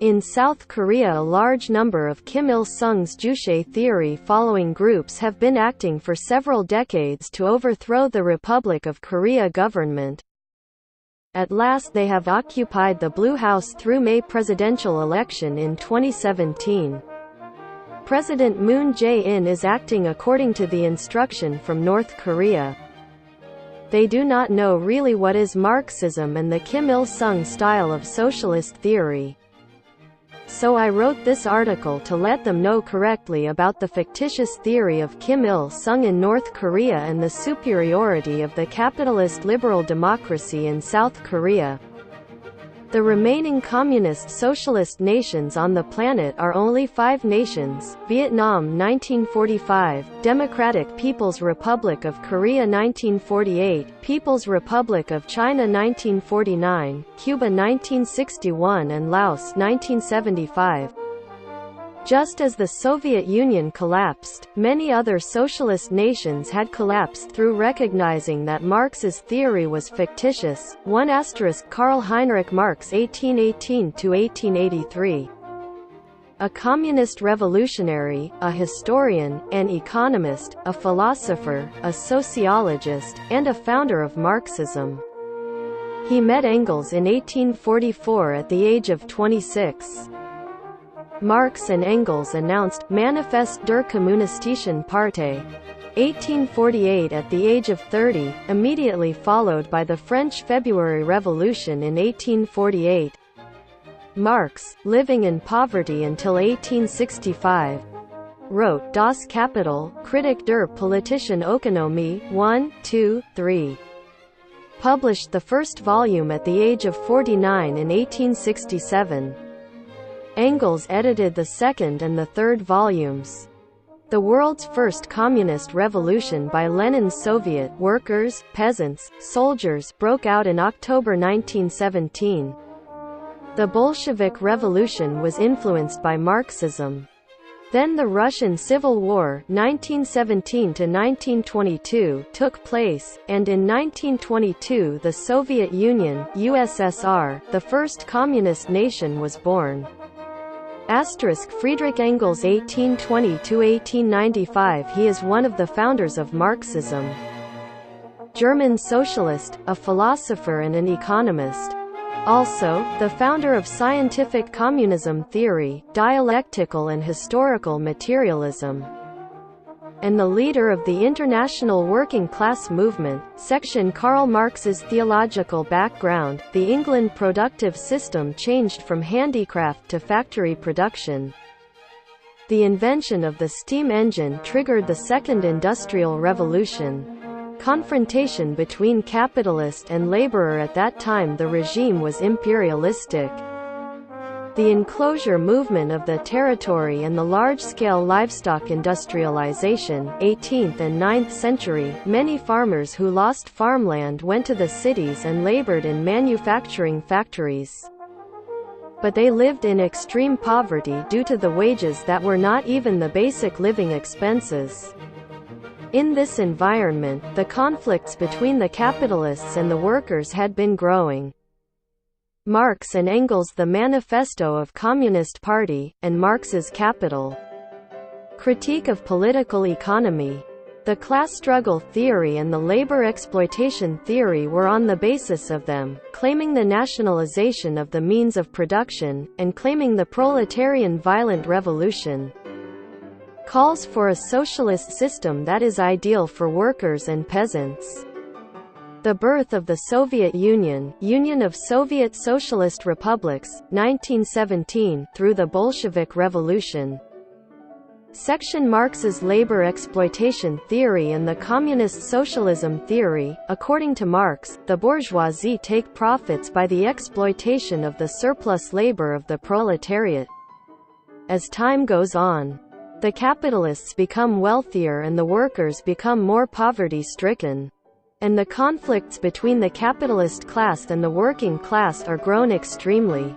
In South Korea, a large number of Kim Il-sung's Juche theory-following groups have been acting for several decades to overthrow the Republic of Korea government. At last they have occupied the Blue House through May presidential election in 2017. President Moon Jae-in is acting according to the instruction from North Korea. They do not know really what is Marxism and the Kim Il-sung style of socialist theory. So I wrote this article to let them know correctly about the fictitious theory of Kim Il-sung in North Korea and the superiority of the capitalist liberal democracy in South Korea. The remaining communist socialist nations on the planet are only 5 nations: Vietnam 1945, Democratic People's Republic of Korea 1948, People's Republic of China 1949, Cuba 1961 and Laos 1975. Just as the Soviet Union collapsed, many other socialist nations had collapsed through recognizing that Marx's theory was fictitious. Karl Heinrich Marx 1818–1883. A communist revolutionary, a historian, an economist, a philosopher, a sociologist, and a founder of Marxism. He met Engels in 1844 at the age of 26. Marx and Engels announced Manifest der Kommunistischen Partei 1848 at the age of 30, immediately followed by the French February Revolution in 1848. Marx, living in poverty until 1865, wrote Das Kapital, Kritik der politischen Ökonomie 1, 2, 3. Published the first volume at the age of 49 in 1867. Engels edited the second and the third volumes. The world's first communist revolution by Lenin's Soviet workers, peasants, soldiers broke out in October 1917. The Bolshevik Revolution was influenced by Marxism. Then the Russian Civil War 1917–1922 took place, and in 1922 the Soviet Union (USSR), the first communist nation, was born. Friedrich Engels 1820–1895. He is one of the founders of Marxism. German socialist, a philosopher and an economist. Also, the founder of scientific communism theory, dialectical and historical materialism. And the leader of the international working class movement. Section Karl Marx's theological background. The England productive system changed from handicraft to factory production. The invention of the steam engine triggered the Second Industrial Revolution. Confrontation between capitalist and laborer. At that time the regime was imperialistic. The enclosure movement of the territory and the large-scale livestock industrialization, 18th and 9th century, many farmers who lost farmland went to the cities and labored in manufacturing factories. But they lived in extreme poverty due to the wages that were not even the basic living expenses. In this environment, the conflicts between the capitalists and the workers had been growing. Marx and Engels, the Manifesto of Communist Party, and Marx's Capital. Critique of political economy. The class struggle theory and the labor exploitation theory were on the basis of them, claiming the nationalization of the means of production, and claiming the proletarian violent revolution. Calls for a socialist system that is ideal for workers and peasants. The birth of the Soviet Union, Union of Soviet Socialist Republics, 1917, through the Bolshevik Revolution. Section Marx's labor exploitation theory and the communist socialism theory. According to Marx, the bourgeoisie take profits by the exploitation of the surplus labor of the proletariat. As time goes on, the capitalists become wealthier and the workers become more poverty-stricken. And the conflicts between the capitalist class and the working class are grown extremely.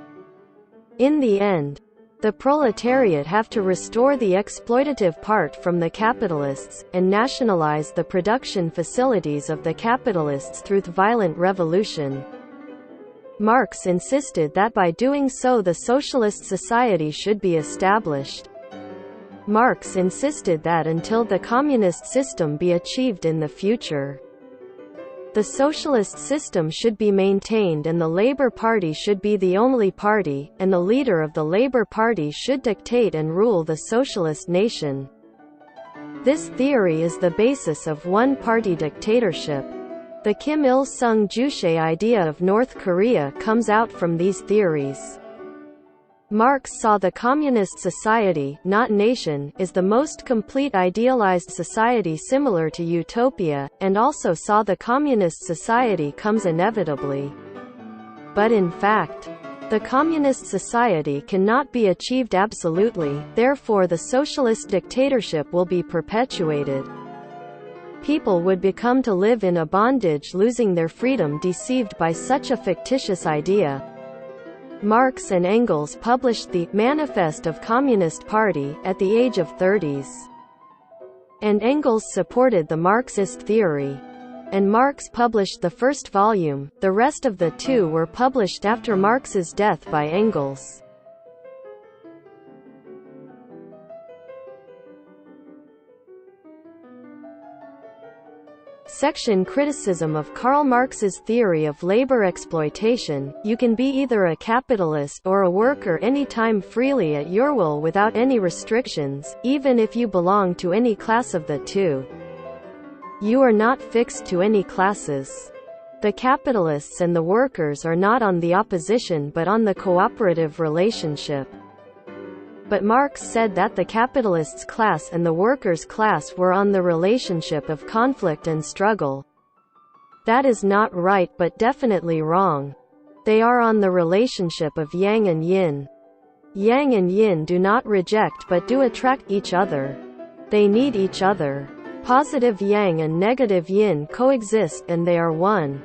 In the end, the proletariat have to restore the exploitative part from the capitalists, and nationalize the production facilities of the capitalists through the violent revolution. Marx insisted that by doing so the socialist society should be established. Marx insisted that until the communist system be achieved in the future, the socialist system should be maintained and the Labour Party should be the only party, and the leader of the Labour Party should dictate and rule the socialist nation. This theory is the basis of one-party dictatorship. The Kim Il-sung Juche idea of North Korea comes out from these theories. Marx saw the communist society, not nation, is the most complete idealized society similar to utopia, and also saw the communist society comes inevitably. But in fact, the communist society cannot be achieved absolutely, therefore the socialist dictatorship will be perpetuated. People would become to live in a bondage, losing their freedom, deceived by such a fictitious idea. Marx and Engels published the Manifest of Communist Party at the age of 30s. And Engels supported the Marxist theory. And Marx published the first volume, the rest of the two were published after Marx's death by Engels. Section Criticism of Karl Marx's theory of labor exploitation. You can be either a capitalist or a worker anytime freely at your will without any restrictions, even if you belong to any class of the two. You are not fixed to any classes. The capitalists and the workers are not on the opposition but on the cooperative relationship. But Marx said that the capitalists' class and the workers' class were on the relationship of conflict and struggle. That is not right but definitely wrong. They are on the relationship of yang and yin. Yang and yin do not reject but do attract each other. They need each other. Positive yang and negative yin coexist and they are one.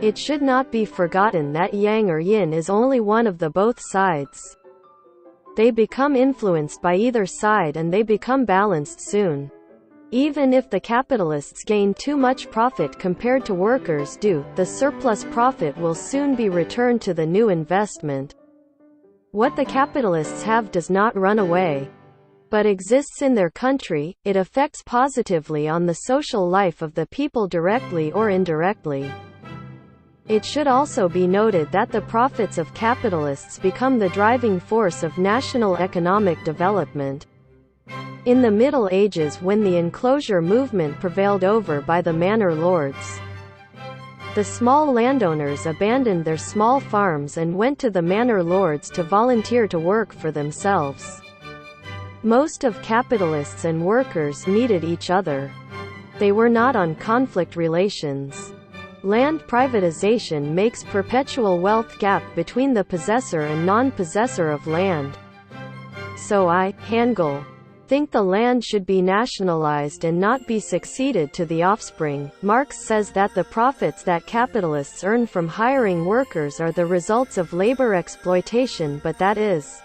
It should not be forgotten that yang or yin is only one of the both sides. They become influenced by either side and they become balanced soon. Even if the capitalists gain too much profit compared to workers do, the surplus profit will soon be returned to the new investment. What the capitalists have does not run away, but exists in their country. It affects positively on the social life of the people directly or indirectly. It should also be noted that the profits of capitalists become the driving force of national economic development. In the Middle Ages, when the enclosure movement prevailed over by the manor lords, the small landowners abandoned their small farms and went to the manor lords to volunteer to work for themselves. Most of capitalists and workers needed each other. They were not on conflict relations. Land privatization makes perpetual wealth gap between the possessor and non-possessor of land. So I, Hangul, think the land should be nationalized and not be succeeded to the offspring. Marx says that the profits that capitalists earn from hiring workers are the results of labor exploitation, but that is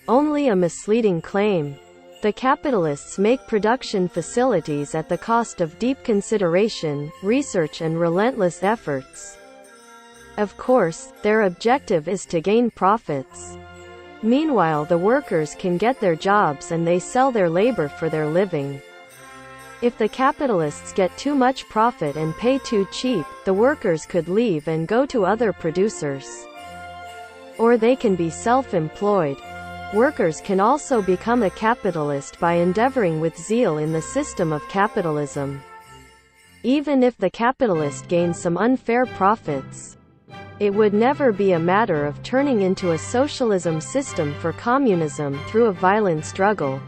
only a misleading claim. The capitalists make production facilities at the cost of deep consideration, research and relentless efforts. Of course, their objective is to gain profits. Meanwhile, the workers can get their jobs and they sell their labor for their living. If the capitalists get too much profit and pay too cheap, the workers could leave and go to other producers. Or they can be self-employed. Workers can also become a capitalist by endeavoring with zeal in the system of capitalism. Even if the capitalist gains some unfair profits, it would never be a matter of turning into a socialism system for communism through a violent struggle.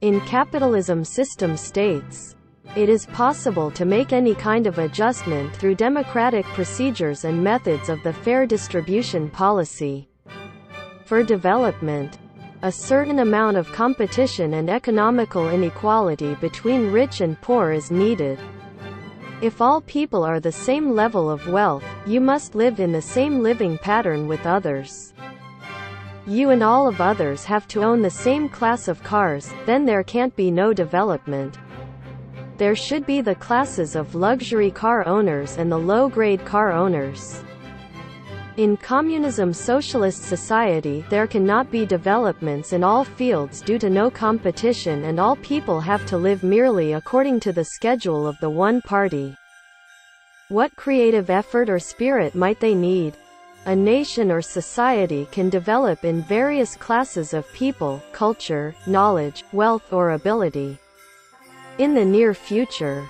In capitalism system states, it is possible to make any kind of adjustment through democratic procedures and methods of the fair distribution policy. For development, a certain amount of competition and economical inequality between rich and poor is needed. If all people are the same level of wealth, you must live in the same living pattern with others. You and all of others have to own the same class of cars, then there can't be no development. There should be the classes of luxury car owners and the low-grade car owners. In communism socialist society there cannot be developments in all fields due to no competition, and all people have to live merely according to the schedule of the one party. What creative effort or spirit might they need? A nation or society can develop in various classes of people, culture, knowledge, wealth or ability. In the near future,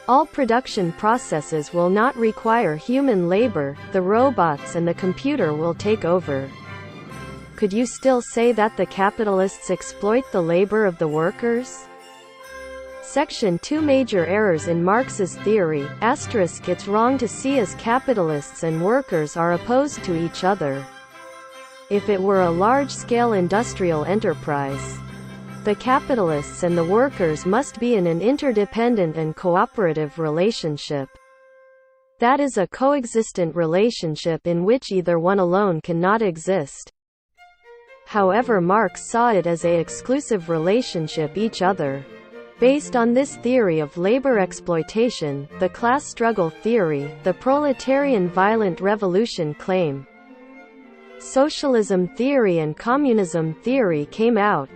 all production processes will not require human labor, the robots and the computer will take over. Could you still say that the capitalists exploit the labor of the workers? Section 2 Major errors in Marx's theory. Asterisk It's wrong to see as capitalists and workers are opposed to each other. If it were a large-scale industrial enterprise, the capitalists and the workers must be in an interdependent and cooperative relationship. That is a coexistent relationship in which either one alone cannot exist. However, Marx saw it as an exclusive relationship each other. Based on this theory of labor exploitation, the class struggle theory, the proletarian violent revolution claim, socialism theory and communism theory came out.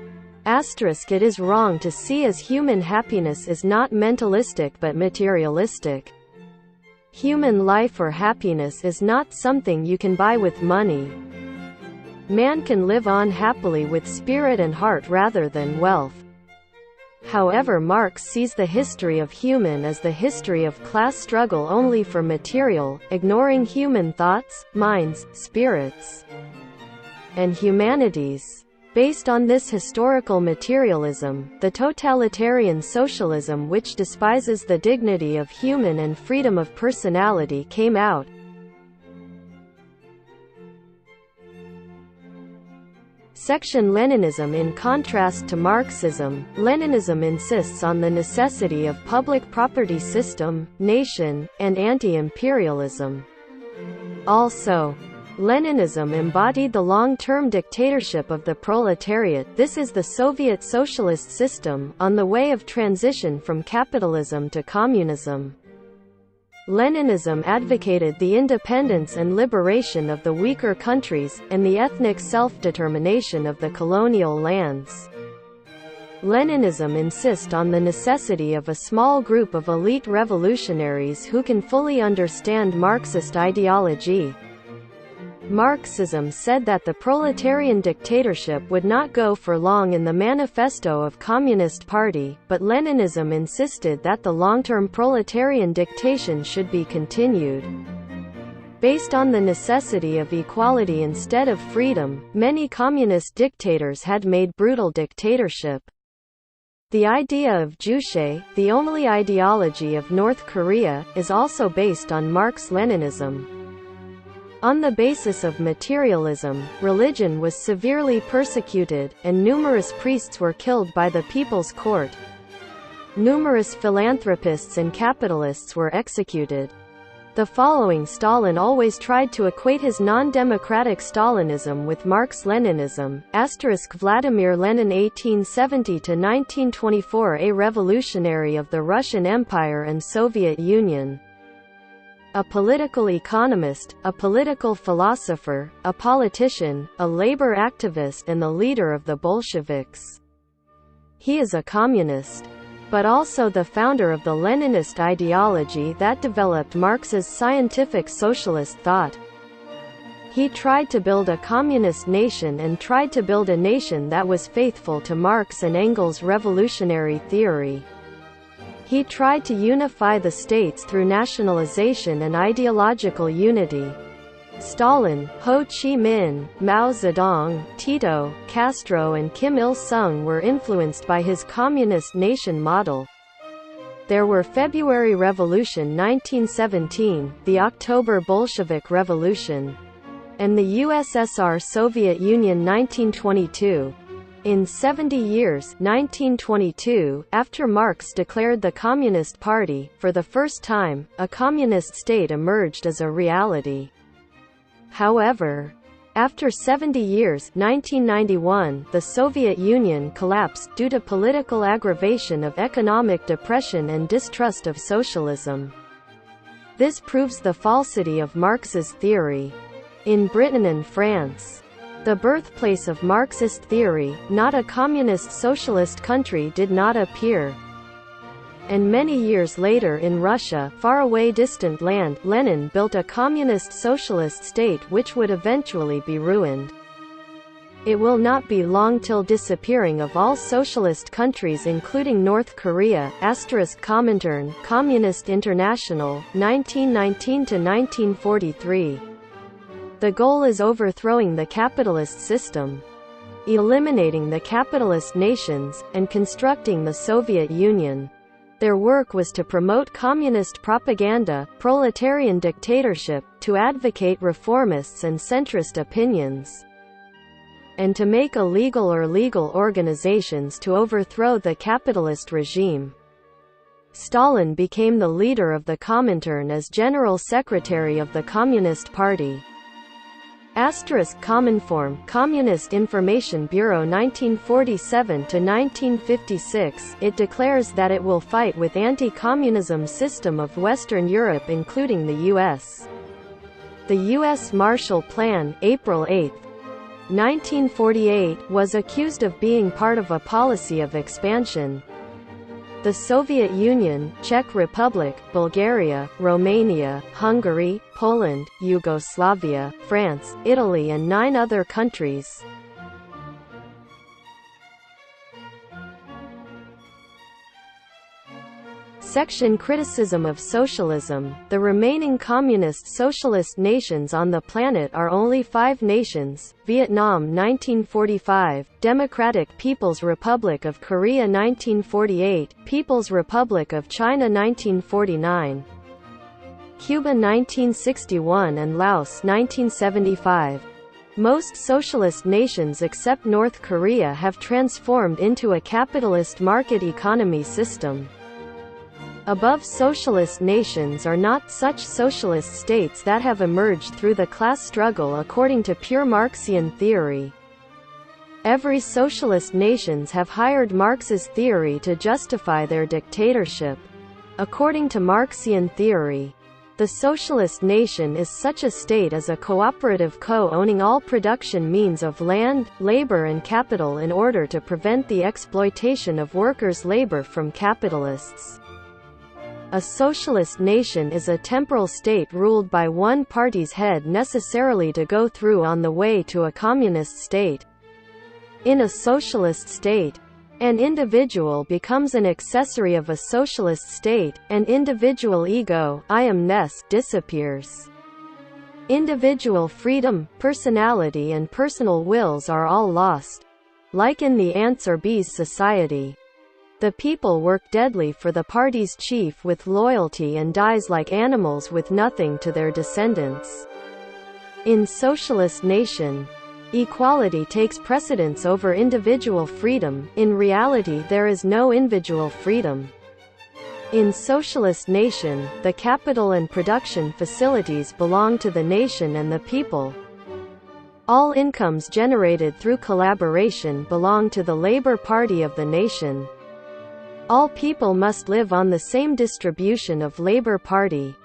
Asterisk It is wrong to see as human happiness is not mentalistic but materialistic. Human life or happiness is not something you can buy with money. Man can live on happily with spirit and heart rather than wealth. However, Marx sees the history of human as the history of class struggle only for material, ignoring human thoughts, minds, spirits, and humanities. Based on this historical materialism, the totalitarian socialism which despises the dignity of human and freedom of personality came out. Section Leninism. In contrast to Marxism, Leninism insists on the necessity of public property system, nation, and anti-imperialism. Also, Leninism embodied the long-term dictatorship of the proletariat. This is the Soviet socialist system, on the way of transition from capitalism to communism. Leninism advocated the independence and liberation of the weaker countries, and the ethnic self-determination of the colonial lands. Leninism insists on the necessity of a small group of elite revolutionaries who can fully understand Marxist ideology. Marxism said that the proletarian dictatorship would not go for long in the manifesto of Communist Party, but Leninism insisted that the long-term proletarian dictation should be continued. Based on the necessity of equality instead of freedom, many communist dictators had made brutal dictatorship. The idea of Juche, the only ideology of North Korea, is also based on Marx-Leninism. On the basis of materialism, religion was severely persecuted, and numerous priests were killed by the People's Court. Numerous philanthropists and capitalists were executed. The following Stalin always tried to equate his non-democratic Stalinism with Marx-Leninism. Vladimir Lenin 1870–1924, a revolutionary of the Russian Empire and Soviet Union. A political economist, a political philosopher, a politician, a labor activist and the leader of the Bolsheviks. He is a communist, but also the founder of the Leninist ideology that developed Marx's scientific socialist thought. He tried to build a communist nation and tried to build a nation that was faithful to Marx and Engels' revolutionary theory. He tried to unify the states through nationalization and ideological unity. Stalin, Ho Chi Minh, Mao Zedong, Tito, Castro and Kim Il-sung were influenced by his communist nation model. There were February Revolution 1917, the October Bolshevik Revolution, and the USSR-Soviet Union 1922. In 70 years 1922, after Marx declared the Communist Party, for the first time, a communist state emerged as a reality. However, after 70 years 1991, the Soviet Union collapsed due to political aggravation of economic depression and distrust of socialism. This proves the falsity of Marx's theory. In Britain and France, the birthplace of Marxist theory, not a communist socialist country, did not appear. And many years later in Russia, faraway distant land, Lenin built a communist socialist state which would eventually be ruined. It will not be long till disappearing of all socialist countries including North Korea, Comintern, Communist International, 1919–1943. The goal is overthrowing the capitalist system, eliminating the capitalist nations, and constructing the Soviet Union. Their work was to promote communist propaganda, proletarian dictatorship, to advocate reformists and centrist opinions, and to make illegal or legal organizations to overthrow the capitalist regime. Stalin became the leader of the Comintern as General Secretary of the Communist Party. Cominform, Communist Information Bureau 1947–1956, it declares that it will fight with anti-communism system of Western Europe including the U.S. The U.S. Marshall Plan, April 8, 1948, was accused of being part of a policy of expansion. The Soviet Union, Czech Republic, Bulgaria, Romania, Hungary, Poland, Yugoslavia, France, Italy and 9 other countries. Section Criticism of Socialism. The remaining communist socialist nations on the planet are only 5 nations: Vietnam 1945, Democratic People's Republic of Korea 1948, People's Republic of China 1949, Cuba 1961 and Laos 1975. Most socialist nations except North Korea have transformed into a capitalist market economy system. Above socialist nations are not such socialist states that have emerged through the class struggle according to pure Marxian theory. Every socialist nations have hired Marx's theory to justify their dictatorship. According to Marxian theory, the socialist nation is such a state as a cooperative co-owning all production means of land, labor and capital in order to prevent the exploitation of workers' labor from capitalists. A socialist nation is a temporal state ruled by one party's head necessarily to go through on the way to a communist state. In a socialist state, an individual becomes an accessory of a socialist state, and individual ego, I-amness, disappears. Individual freedom, personality and personal wills are all lost. Like in the ants or bees society, the people work deadly for the party's chief with loyalty and dies like animals with nothing to their descendants. In socialist nation, equality takes precedence over individual freedom. In reality, there is no individual freedom. In socialist nation, the capital and production facilities belong to the nation and the people. All incomes generated through collaboration belong to the Labor Party of the nation. All people must live on the same distribution of Labor Party.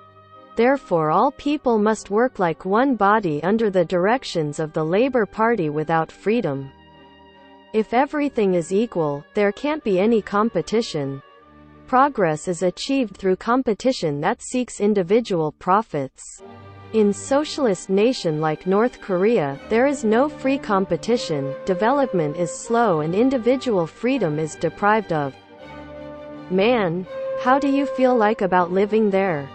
Therefore all people must work like one body under the directions of the Labor Party without freedom. If everything is equal, there can't be any competition. Progress is achieved through competition that seeks individual profits. In socialist nation like North Korea, there is no free competition, development is slow and individual freedom is deprived of. Man, how do you feel like about living there?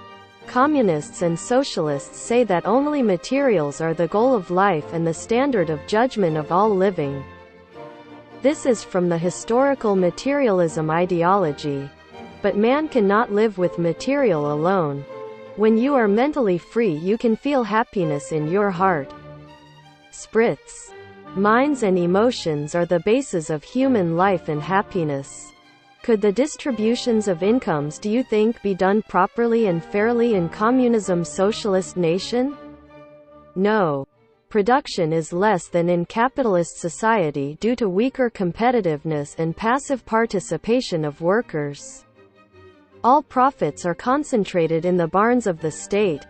Communists and socialists say that only materials are the goal of life and the standard of judgment of all living. This is from the historical materialism ideology. But man cannot live with material alone. When you are mentally free, you can feel happiness in your heart. Spritz. Minds and emotions are the basis of human life and happiness. Could the distributions of incomes, do you think, be done properly and fairly in communism socialist nation? No. Production is less than in capitalist society due to weaker competitiveness and passive participation of workers. All profits are concentrated in the barns of the state.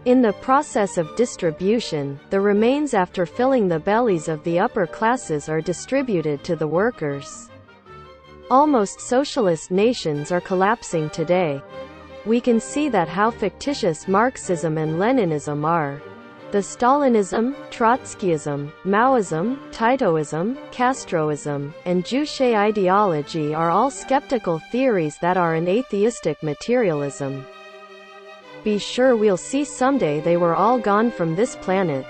In the process of distribution, the remains after filling the bellies of the upper classes are distributed to the workers. Almost socialist nations are collapsing today. We can see that how fictitious Marxism and Leninism are. The Stalinism, Trotskyism, Maoism, Titoism, Castroism, and Juche ideology are all skeptical theories that are an atheistic materialism. Be sure we'll see someday they were all gone from this planet.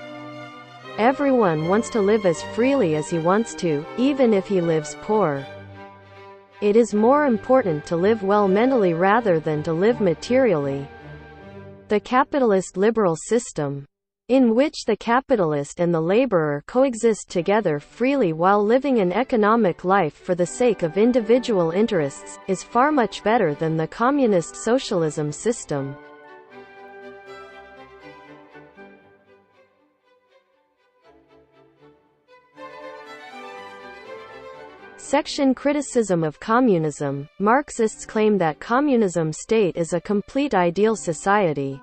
Everyone wants to live as freely as he wants to, even if he lives poor. It is more important to live well mentally rather than to live materially. The capitalist liberal system, in which the capitalist and the laborer coexist together freely while living an economic life for the sake of individual interests, is far much better than the communist socialism system. Section Criticism of Communism. Marxists claim that communism state is a complete ideal society.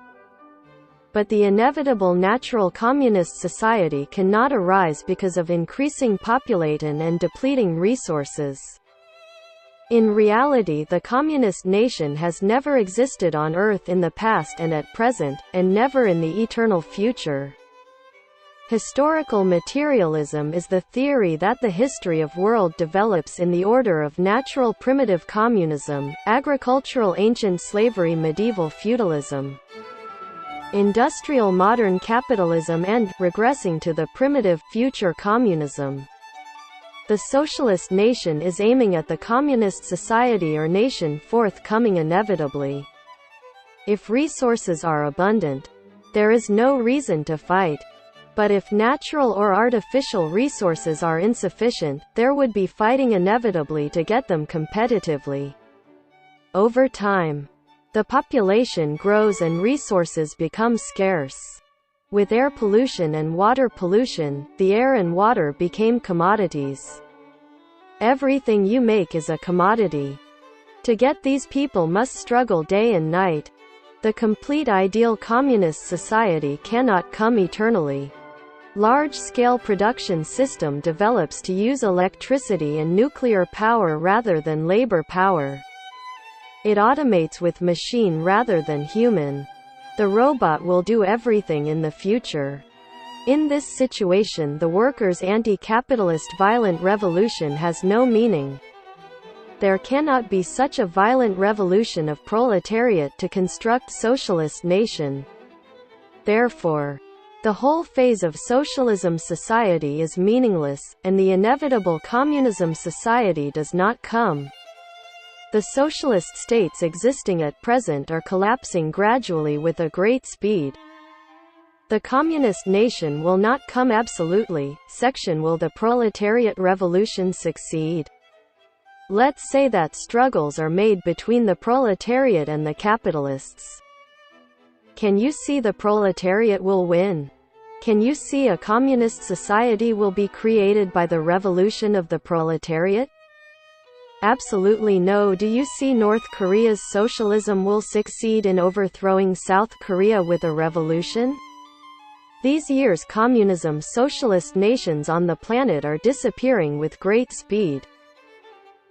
But the inevitable natural communist society cannot arise because of increasing population and depleting resources. In reality, the communist nation has never existed on Earth in the past and at present, and never in the eternal future. Historical materialism is the theory that the history of world develops in the order of natural primitive communism, agricultural ancient slavery, medieval feudalism, industrial modern capitalism, and, regressing to the primitive, future communism. The socialist nation is aiming at the communist society or nation forthcoming inevitably. If resources are abundant, there is no reason to fight. But if natural or artificial resources are insufficient, there would be fighting inevitably to get them competitively. Over time, the population grows and resources become scarce. With air pollution and water pollution, the air and water became commodities. Everything you make is a commodity. To get these people must struggle day and night. The complete ideal communist society cannot come eternally. Large-scale production system develops to use electricity and nuclear power rather than labor power. It automates with machine rather than human. The robot will do everything in the future. In this situation, the workers' anti-capitalist violent revolution has no meaning. There cannot be such a violent revolution of proletariat to construct socialist nation. Therefore, the whole phase of socialism society is meaningless, and the inevitable communism society does not come. The socialist states existing at present are collapsing gradually with a great speed. The communist nation will not come absolutely. Section Will the proletariat revolution succeed? Let's say that struggles are made between the proletariat and the capitalists. Can you see the proletariat will win? Can you see a communist society will be created by the revolution of the proletariat? Absolutely no. Do you see North Korea's socialism will succeed in overthrowing South Korea with a revolution? These years communism socialist nations on the planet are disappearing with great speed.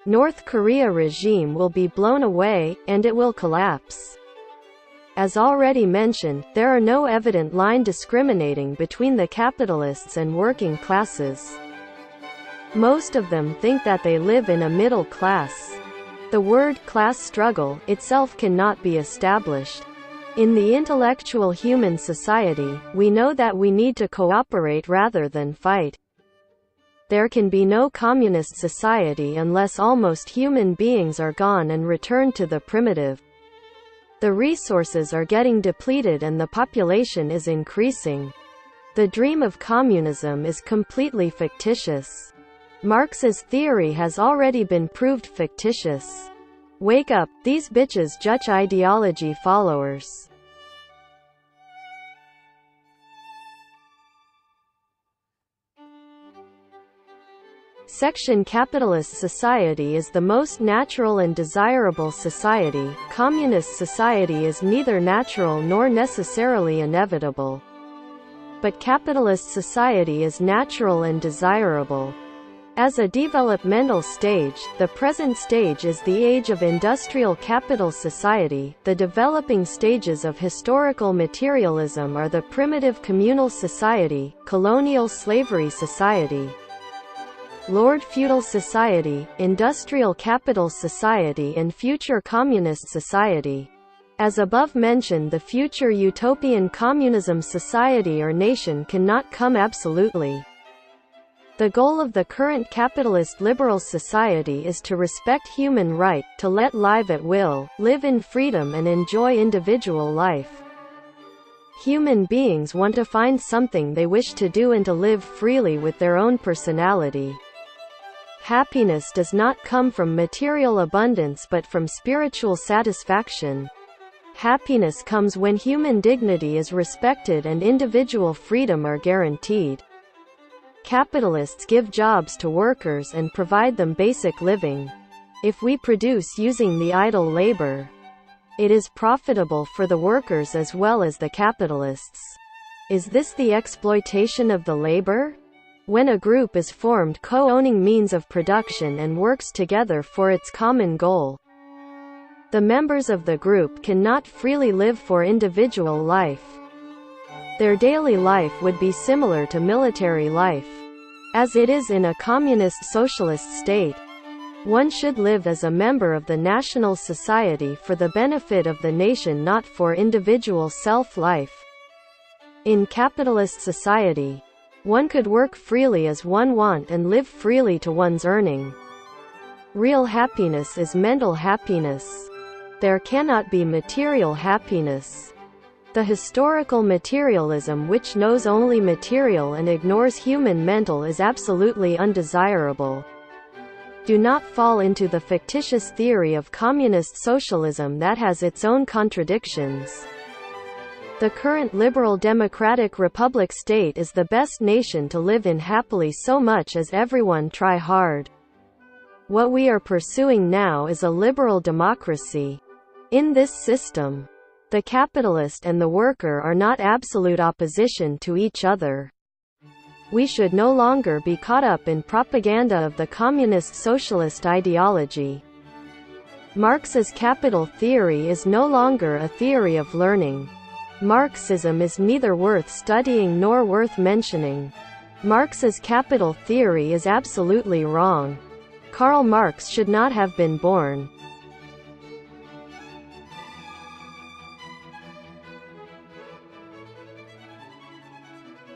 North Korea regime will be blown away, and it will collapse. As already mentioned, there are no evident line discriminating between the capitalists and working classes. Most of them think that they live in a middle class. The word class struggle itself cannot be established. In the intellectual human society, we know that we need to cooperate rather than fight. There can be no communist society unless almost human beings are gone and returned to the primitive. The resources are getting depleted and the population is increasing. The dream of communism is completely fictitious. Marx's theory has already been proved fictitious. Wake up, these bitches judge ideology followers. Section capitalist society is the most natural and desirable society. Communist society is neither natural nor necessarily inevitable. But capitalist society is natural and desirable. As a developmental stage, the present stage is the age of industrial capital society. The developing stages of historical materialism are the primitive communal society, colonial slavery society, Lord feudal society, industrial capital society and future communist society. As above mentioned, the future utopian communism society or nation cannot come absolutely. The goal of the current capitalist liberal society is to respect human right, to let live at will, live in freedom and enjoy individual life. Human beings want to find something they wish to do and to live freely with their own personality. Happiness does not come from material abundance but from spiritual satisfaction. Happiness comes when human dignity is respected and individual freedom are guaranteed. Capitalists give jobs to workers and provide them basic living. If we produce using the idle labor, it is profitable for the workers as well as the capitalists. Is this the exploitation of the labor? When a group is formed co-owning means of production and works together for its common goal, the members of the group cannot freely live for individual life. Their daily life would be similar to military life, as it is in a communist socialist state. One should live as a member of the national society for the benefit of the nation, not for individual self-life. In capitalist society, one could work freely as one wants and live freely to one's earning. Real happiness is mental happiness. There cannot be material happiness. The historical materialism which knows only material and ignores human mental is absolutely undesirable. Do not fall into the fictitious theory of communist socialism that has its own contradictions. The current liberal democratic republic state is the best nation to live in happily so much as everyone try hard. What we are pursuing now is a liberal democracy. In this system, the capitalist and the worker are not absolute opposition to each other. We should no longer be caught up in propaganda of the communist socialist ideology. Marx's capital theory is no longer a theory of learning. Marxism is neither worth studying nor worth mentioning. Marx's capital theory is absolutely wrong. Karl Marx should not have been born.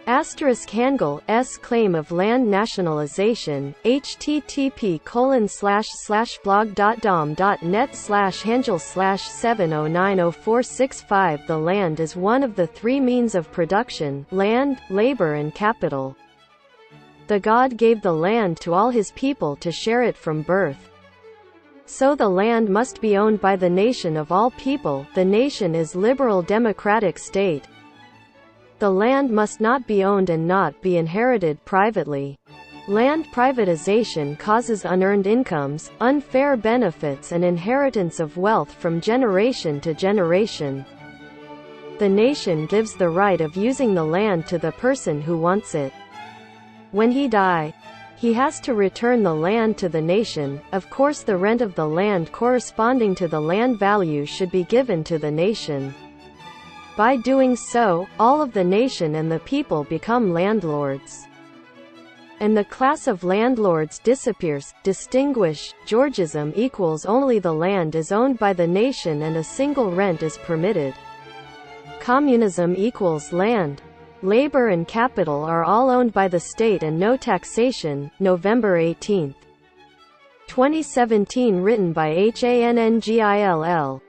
Hangel's claim of land nationalization, http://blog.dom.net/hangel/7090465. The land is one of the three means of production: land, labor and capital. The God gave the land to all his people to share it from birth. So the land must be owned by the nation of all people. The nation is liberal democratic state. The land must not be owned and not be inherited privately. Land privatization causes unearned incomes, unfair benefits and inheritance of wealth from generation to generation. The nation gives the right of using the land to the person who wants it. When he dies, he has to return the land to the nation. Of course, the rent of the land corresponding to the land value should be given to the nation. By doing so, all of the nation and the people become landlords. And the class of landlords disappears. Distinguish. Georgism equals only the land is owned by the nation and a single rent is permitted. Communism equals land, labor and capital are all owned by the state and no taxation. November 18, 2017. Written by Hangill.